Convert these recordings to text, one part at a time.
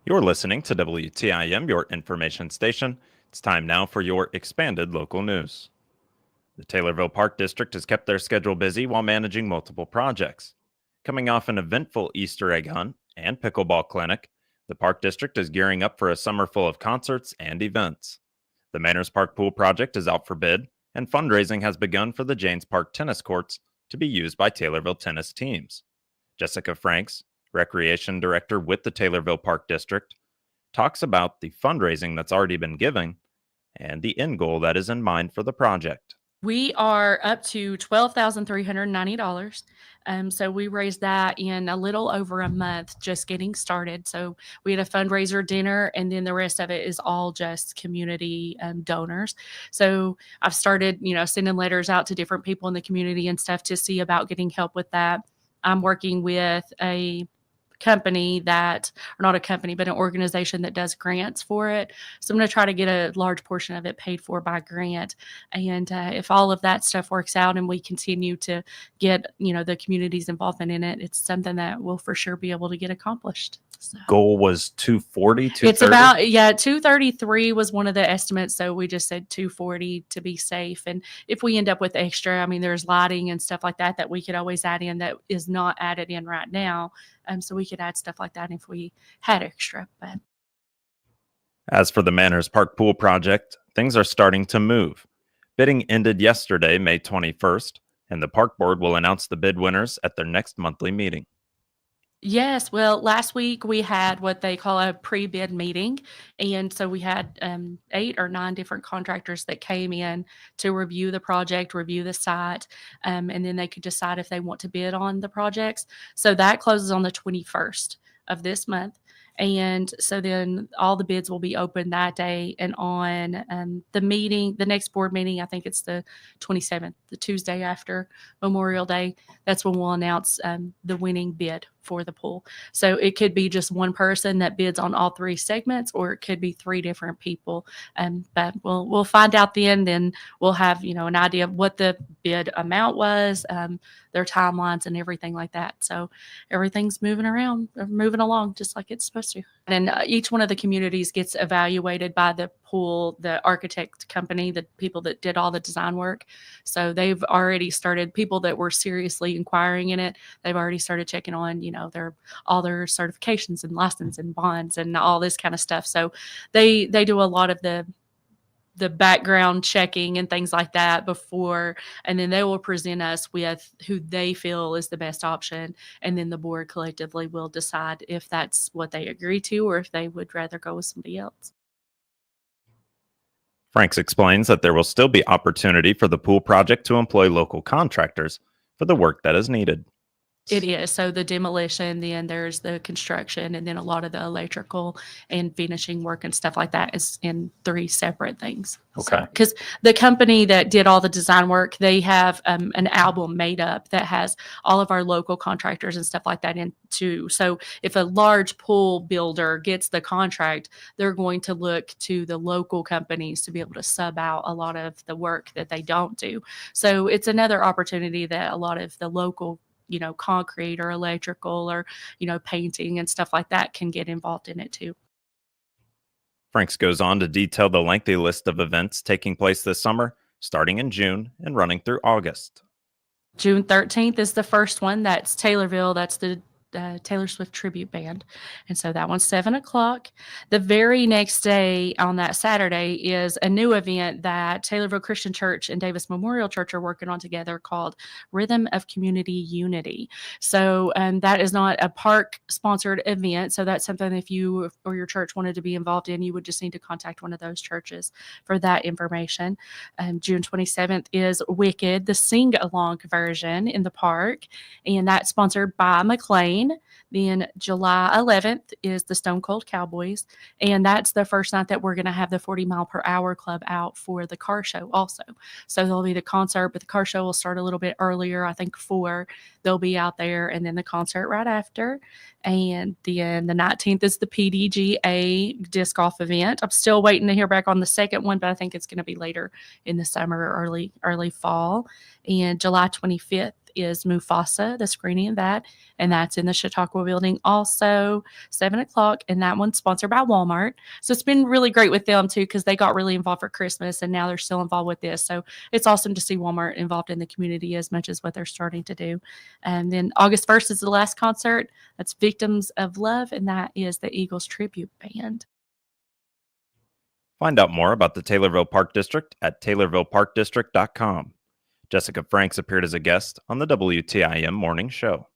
You're listening to WTIM, your information station. It's time now for your expanded local news. The Taylorville Park District has kept their schedule busy while managing multiple projects. Coming off an eventful Easter egg hunt and pickleball clinic, the Park District is gearing up for a summer full of concerts and events. The Manors Park Pool project is out for bid, and fundraising has begun for the Janes Park tennis courts to be used by Taylorville tennis teams. Jessica Franks, Recreation Director with the Taylorville Park District, talks about the fundraising that's already been given and the end goal that is in mind for the project. We are up to $12,390. So we raised that in a little over a month, just getting started. So we had a fundraiser dinner, and then the rest of it is all just community donors. So I've started, sending letters out to different people in the community and stuff to see about getting help with that. I'm working with a company that, or not a company, but an organization that does grants for it. So I'm going to try to get a large portion of it paid for by grant. And if all of that stuff works out and we continue to get, the community's involvement in it, it's something that we'll for sure be able to get accomplished. So. Goal was 240, 230? It's about, 233 was one of the estimates. So we just said 240 to be safe. And if we end up with extra, there's lighting and stuff like that we could always add in that is not added in right now. So we could add stuff like that if we had extra. But as for the Manors Park Pool project, things are starting to move. Bidding ended yesterday, May 21st, and the park board will announce the bid winners at their next monthly meeting. Yes. Well, last week we had what they call a pre-bid meeting. And so we had 8 or 9 different contractors that came in to review the project, review the site, and then they could decide if they want to bid on the projects. So that closes on the 21st of this month. And so then all the bids will be open that day. And on the next board meeting, I think it's the 27th, the Tuesday after Memorial Day, that's when we'll announce the winning bid for the pool. So it could be just one person that bids on all 3 segments, or it could be 3 different people. But we'll find out then. Then we'll have, an idea of what the bid amount was, their timelines and everything like that. So everything's moving along just like it's supposed to. And each one of the communities gets evaluated by the pool, the architect company, the people that did all the design work. So they've already started, people that were seriously inquiring in it, they've already started checking on, all their certifications and license and bonds and all this kind of stuff. So they do a lot of the background checking and things like that before, and then they will present us with who they feel is the best option. And then the board collectively will decide if that's what they agree to or if they would rather go with somebody else. Franks explains that there will still be opportunity for the pool project to employ local contractors for the work that is needed. It is. So the demolition, then there's the construction, and then a lot of the electrical and finishing work and stuff like that is in 3 separate things. Okay. Because the company that did all the design work, they have an album made up that has all of our local contractors and stuff like that in too. So if a large pool builder gets the contract, they're going to look to the local companies to be able to sub out a lot of the work that they don't do. So it's another opportunity that a lot of the local concrete or electrical or, painting and stuff like that can get involved in it too. Franks goes on to detail the lengthy list of events taking place this summer, starting in June and running through August. June 13th is the first one. That's Taylorville. That's the Taylor Swift tribute band. And so that one's 7:00. The very next day on that Saturday is a new event that Taylorville Christian Church and Davis Memorial Church are working on together called Rhythm of Community Unity. So that is not a park sponsored event. So that's something if you or your church wanted to be involved in, you would just need to contact one of those churches for that information. June 27th is Wicked, the sing along version in the park. And that's sponsored by McLean. Then July 11th is the Stone Cold Cowboys, and that's the first night that we're going to have the 40 mile per hour club out for the car show also. So there'll be the concert, but the car show will start a little bit earlier, I think 4. They'll be out there, and then the concert right after. And then the 19th is the PDGA disc golf event. I'm still waiting to hear back on the second one, but I think it's going to be later in the summer or early fall. And July 25th is Mufasa, the screening of that, and that's in the Chautauqua building also 7 o'clock, and that one's sponsored by Walmart. So it's been really great with them too, because they got really involved for Christmas and now they're still involved with this. So it's awesome to see Walmart involved in the community as much as what they're starting to do. And then August 1st is the last concert. That's Victims of Love, and that is the Eagles Tribute Band. Find out more about the Taylorville Park District at taylorvilleparkdistrict.com. Jessica Franks appeared as a guest on the WTIM Morning Show.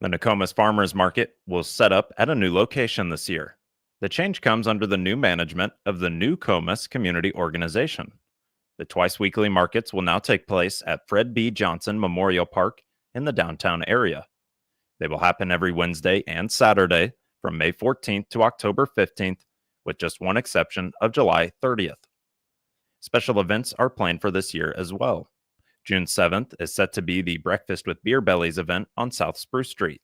The Nokomis Farmers Market will set up at a new location this year. The change comes under the new management of the Newcomis Community Organization. The twice-weekly markets will now take place at Fred B. Johnson Memorial Park in the downtown area. They will happen every Wednesday and Saturday from May 14th to October 15th, with just one exception of July 30th. Special events are planned for this year as well. June 7th is set to be the Breakfast with Beer Bellies event on South Spruce Street.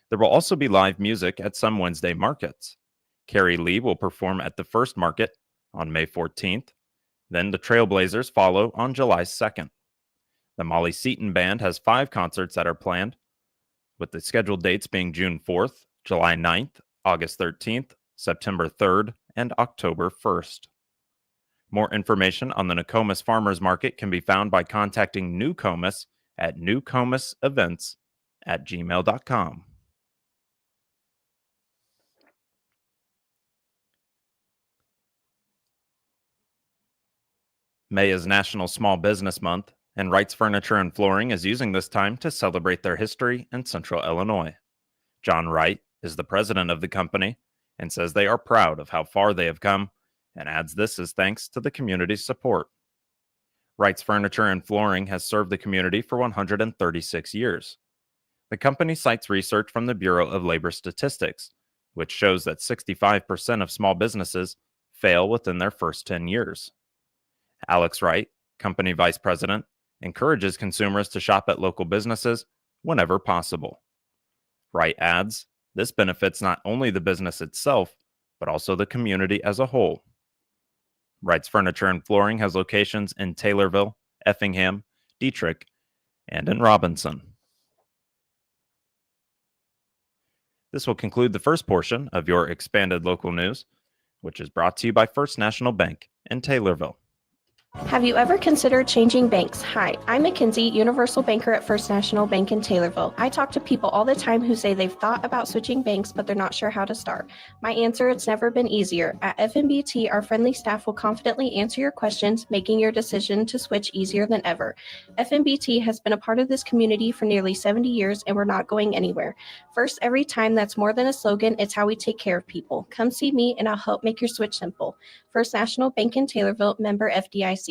There will also be live music at some Wednesday markets. Carrie Lee will perform at the first market on May 14th. Then the Trailblazers follow on July 2nd. The Molly Seaton Band has 5 concerts that are planned, with the scheduled dates being June 4th, July 9th, August 13th, September 3rd, and October 1st. More information on the Nokomis Farmers Market can be found by contacting Newcomis at newcomisevents@gmail.com. May is National Small Business Month, and Wright's Furniture and Flooring is using this time to celebrate their history in Central Illinois. John Wright is the president of the company and says they are proud of how far they have come, and adds this is thanks to the community's support. Wright's Furniture and Flooring has served the community for 136 years. The company cites research from the Bureau of Labor Statistics, which shows that 65% of small businesses fail within their first 10 years. Alex Wright, company vice president, encourages consumers to shop at local businesses whenever possible. Wright adds, this benefits not only the business itself, but also the community as a whole. Wright's Furniture and Flooring has locations in Taylorville, Effingham, Dietrich, and in Robinson. This will conclude the first portion of your expanded local news, which is brought to you by First National Bank in Taylorville. Have you ever considered changing banks? Hi, I'm Mackenzie, Universal Banker at First National Bank in Taylorville. I talk to people all the time who say they've thought about switching banks, but they're not sure how to start. My answer, it's never been easier. At FNBT, our friendly staff will confidently answer your questions, making your decision to switch easier than ever. FNBT has been a part of this community for nearly 70 years, and we're not going anywhere. First, every time, that's more than a slogan, it's how we take care of people. Come see me, and I'll help make your switch simple. First National Bank in Taylorville, member FDIC.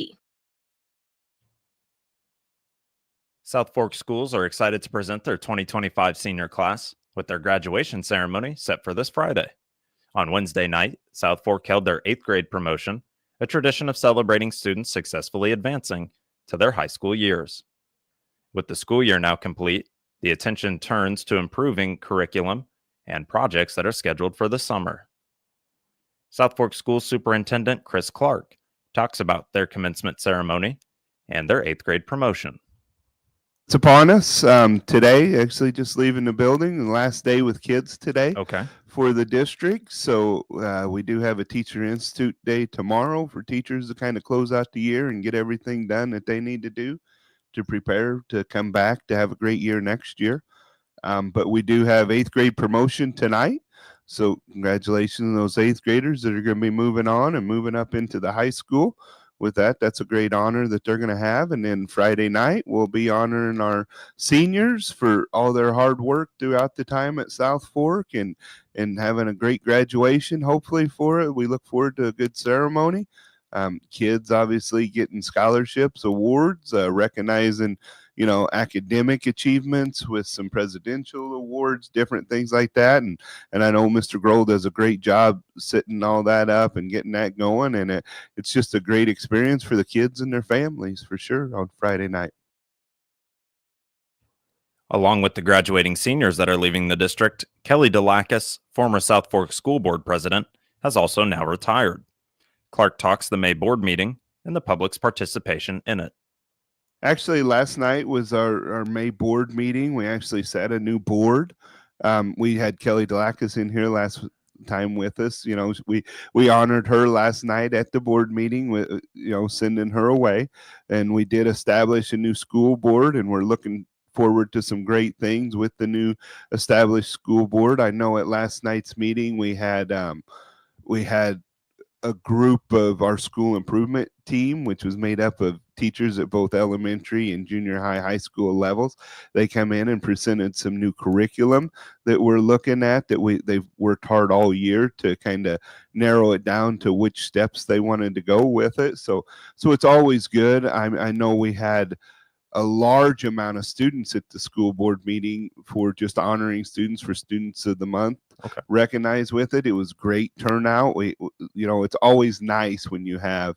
South Fork schools are excited to present their 2025 senior class with their graduation ceremony set for this Friday. On Wednesday night, South Fork held their 8th grade promotion, a tradition of celebrating students successfully advancing to their high school years. With the school year now complete, the attention turns to improving curriculum and projects that are scheduled for the summer. South Fork School Superintendent Chris Clark talks about their commencement ceremony and their 8th grade promotion. It's upon us today, actually just leaving the building, the last day with kids today for the district. So we do have a Teacher Institute Day tomorrow for teachers to kind of close out the year and get everything done that they need to do to prepare to come back to have a great year next year. But we do have 8th grade promotion tonight. So congratulations to those 8th graders that are going to be moving on and moving up into the high school. With that, that's a great honor that they're going to have. And then Friday night, we'll be honoring our seniors for all their hard work throughout the time at South Fork and having a great graduation, hopefully, for it. We look forward to a good ceremony. Kids obviously getting scholarships, awards, recognizing, academic achievements with some presidential awards, different things like that. And I know Mr. Grohl does a great job setting all that up and getting that going. And it's just a great experience for the kids and their families for sure on Friday night. Along with the graduating seniors that are leaving the district, Kelly DeLacus, former South Fork School Board president, has also now retired. Clark talks the May board meeting and the public's participation in it. Actually, last night was our May board meeting. We actually set a new board. We had Kelly Delacus in here last time with us. You know, we honored her last night at the board meeting with, sending her away. And we did establish a new school board, and we're looking forward to some great things with the new established school board. I know at last night's meeting we had a group of our school improvement team, which was made up of teachers at both elementary and junior high school levels. They come in and presented some new curriculum that we're looking at that they've worked hard all year to kind of narrow it down to which steps they wanted to go with it. So it's always good. I know we had a large amount of students at the school board meeting for just honoring students for Students of the Month. Okay. Recognized with it. It was great turnout. It's always nice when you have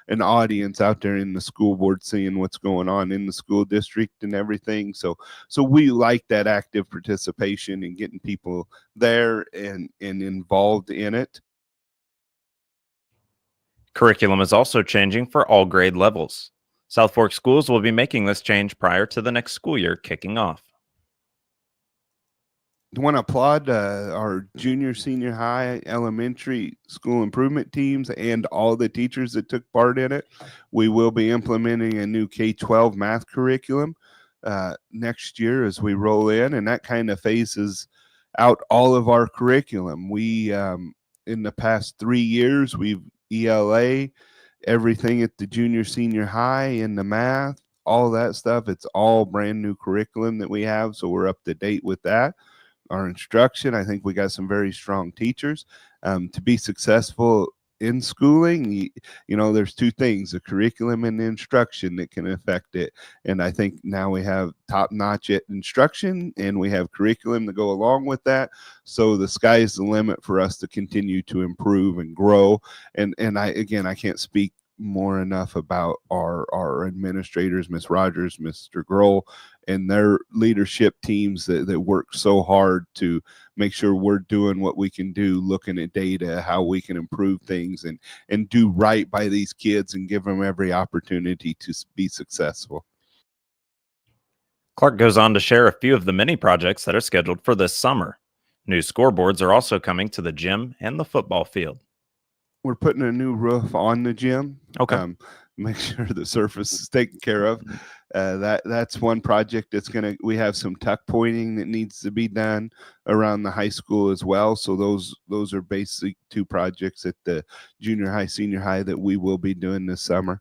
an audience out there in the school board seeing what's going on in the school district and everything. So we like that active participation and getting people there and involved in it. Curriculum is also changing for all grade levels. South Fork schools will be making this change prior to the next school year kicking off. I want to applaud our junior, senior high, elementary school improvement teams and all the teachers that took part in it. We will be implementing a new K-12 math curriculum next year as we roll in, and that kind of phases out all of our curriculum. We, in the past 3 years, we've ELA everything at the junior, senior high in the math, all that stuff. It's all brand new curriculum that we have, so we're up to date with that. Our instruction, I think we got some very strong teachers. To be successful in schooling, there's two things, the curriculum and the instruction that can affect it. And I think now we have top-notch instruction and we have curriculum to go along with that. So the sky is the limit for us to continue to improve and grow. And I can't speak more enough about our administrators, Ms. Rogers, Mr. Grohl, and their leadership teams that work so hard to make sure we're doing what we can do, looking at data, how we can improve things and do right by these kids and give them every opportunity to be successful. Clark goes on to share a few of the many projects that are scheduled for this summer. New scoreboards are also coming to the gym and the football field. We're putting a new roof on the gym. Okay. Make sure the surface is taken care of. That's one project we have some tuck pointing that needs to be done around the high school as well. So those are basically two projects at the junior high, senior high that we will be doing this summer.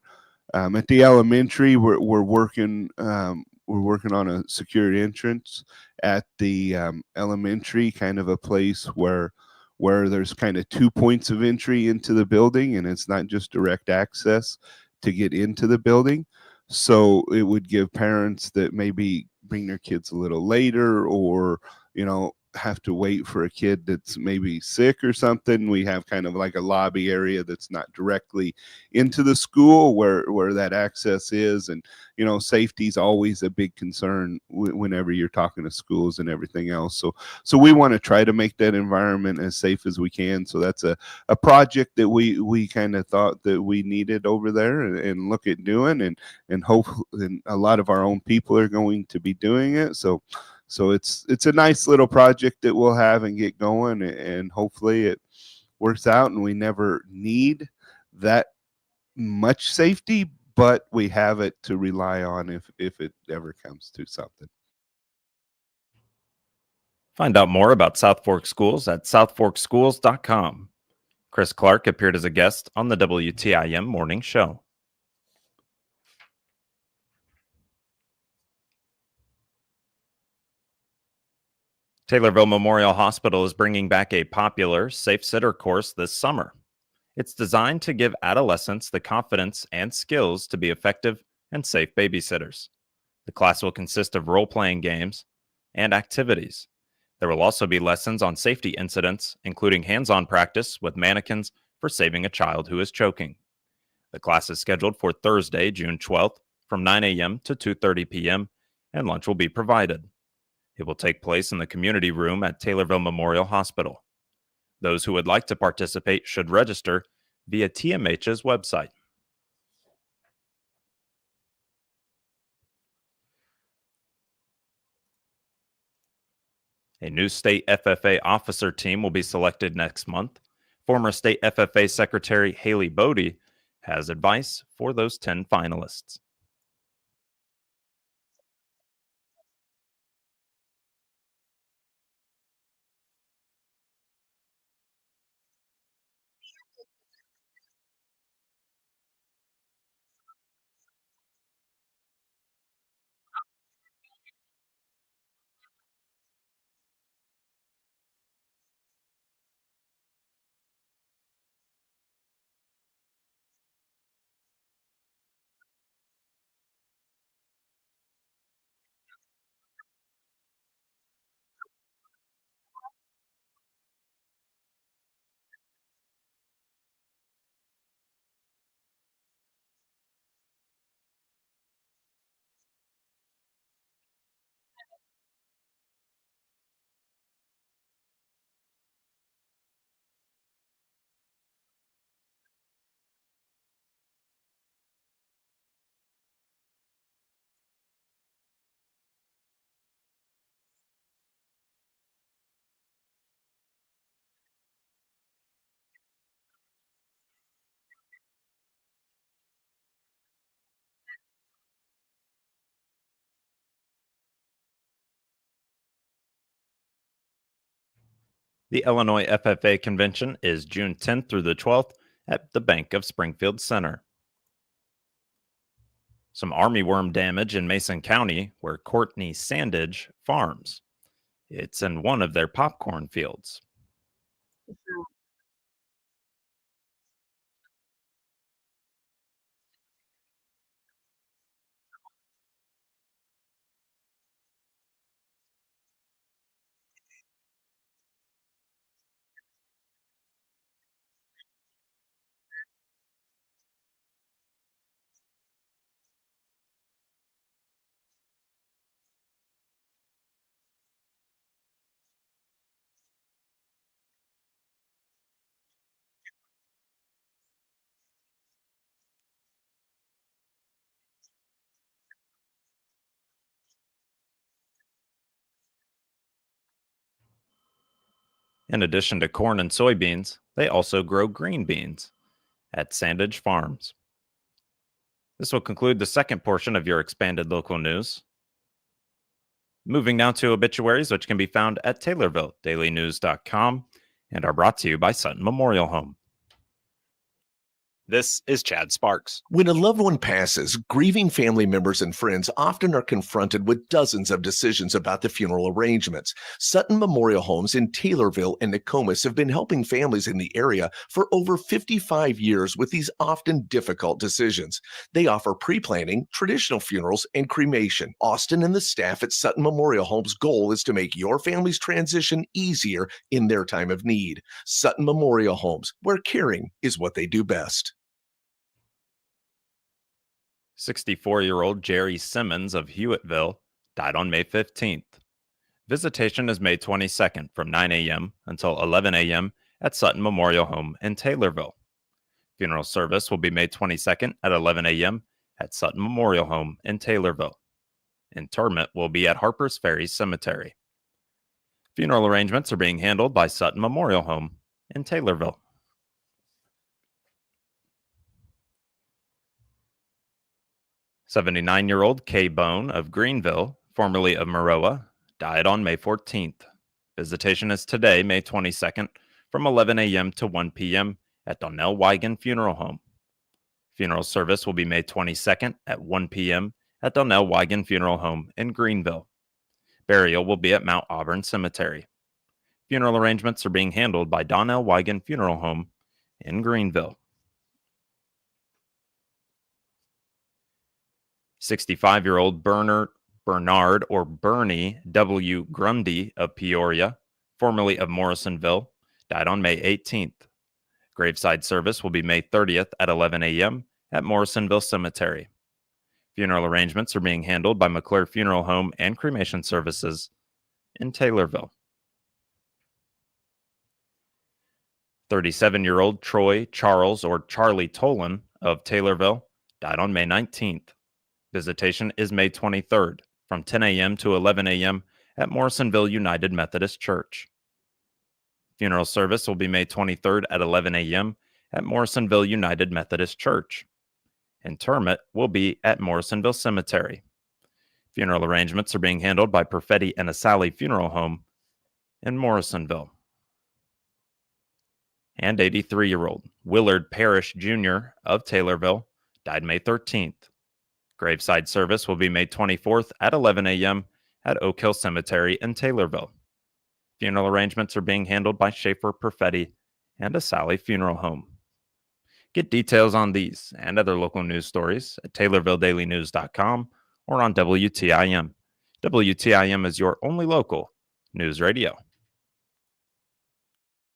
At the elementary, we're working on a secured entrance at the elementary, kind of a place where there's kind of 2 points of entry into the building, and it's not just direct access to get into the building. So it would give parents that maybe bring their kids a little later or, have to wait for a kid that's maybe sick or something. We have kind of like a lobby area that's not directly into the school where that access is. And, safety is always a big concern whenever you're talking to schools and everything else. So we want to try to make that environment as safe as we can. So that's a project that we kind of thought that we needed over there and look at doing and hopefully a lot of our own people are going to be doing it. So it's a nice little project that we'll have and get going, and hopefully it works out and we never need that much safety, but we have it to rely on if it ever comes to something. Find out more about South Fork Schools at southforkschools.com. Chris Clark appeared as a guest on the WTIM Morning Show. Taylorville Memorial Hospital is bringing back a popular Safe Sitter course this summer. It's designed to give adolescents the confidence and skills to be effective and safe babysitters. The class will consist of role-playing games and activities. There will also be lessons on safety incidents, including hands-on practice with mannequins for saving a child who is choking. The class is scheduled for Thursday, June 12th from 9 a.m. to 2:30 p.m., and lunch will be provided. It will take place in the community room at Taylorville Memorial Hospital. Those who would like to participate should register via TMH's website. A new state FFA officer team will be selected next month. Former state FFA Secretary Haley Bodie has advice for those 10 finalists. The Illinois FFA convention is June 10th through the 12th at the Bank of Springfield Center. Some armyworm damage in Mason County, where Courtney Sandage farms. It's in one of their popcorn fields. In addition to corn and soybeans, they also grow green beans at Sandage Farms. This will conclude the second portion of your expanded local news. Moving now to obituaries, which can be found at TaylorvilleDailyNews.com and are brought to you by Sutton Memorial Home. This is Chad Sparks. When a loved one passes, grieving family members and friends often are confronted with dozens of decisions about the funeral arrangements. Sutton Memorial Homes in Taylorville and Nokomis have been helping families in the area for over 55 years with these often difficult decisions. They offer pre-planning, traditional funerals, and cremation. Austin and the staff at Sutton Memorial Homes' goal is to make your family's transition easier in their time of need. Sutton Memorial Homes, where caring is what they do best. 64-year-old Jerry Simmons of Hewitttville died on May 15th. Visitation is May 22nd from 9 a.m. until 11 a.m. at Sutton Memorial Home in Taylorville. Funeral service will be May 22nd at 11 a.m. at Sutton Memorial Home in Taylorville. Interment will be at Harpers Ferry Cemetery. Funeral arrangements are being handled by Sutton Memorial Home in Taylorville. 79-year-old Kay Bone of Greenville, formerly of Maroa, died on May 14th. Visitation is today, May 22nd, from 11 a.m. to 1 p.m. at Donnell Wigan Funeral Home. Funeral service will be May 22nd at 1 p.m. at Donnell Wigan Funeral Home in Greenville. Burial will be at Mount Auburn Cemetery. Funeral arrangements are being handled by Donnell Wigan Funeral Home in Greenville. 65-year-old Bernard or Bernie W. Grundy of Peoria, formerly of Morrisonville, died on May 18th. Graveside service will be May 30th at 11 a.m. at Morrisonville Cemetery. Funeral arrangements are being handled by McClure Funeral Home and Cremation Services in Taylorville. 37-year-old Troy Charles or Charlie Tolan of Taylorville died on May 19th. Visitation is May 23rd from 10 a.m. to 11 a.m. at Morrisonville United Methodist Church. Funeral service will be May 23rd at 11 a.m. at Morrisonville United Methodist Church. Interment will be at Morrisonville Cemetery. Funeral arrangements are being handled by Perfetti and Asali Funeral Home in Morrisonville. And 83-year-old Willard Parrish Jr. of Taylorville died May 13th. Graveside service will be May 24th at 11 a.m. at Oak Hill Cemetery in Taylorville. Funeral arrangements are being handled by Schaefer Perfetti and Asali Funeral Home. Get details on these and other local news stories at TaylorvilleDailyNews.com or on WTIM. WTIM is your only local news radio.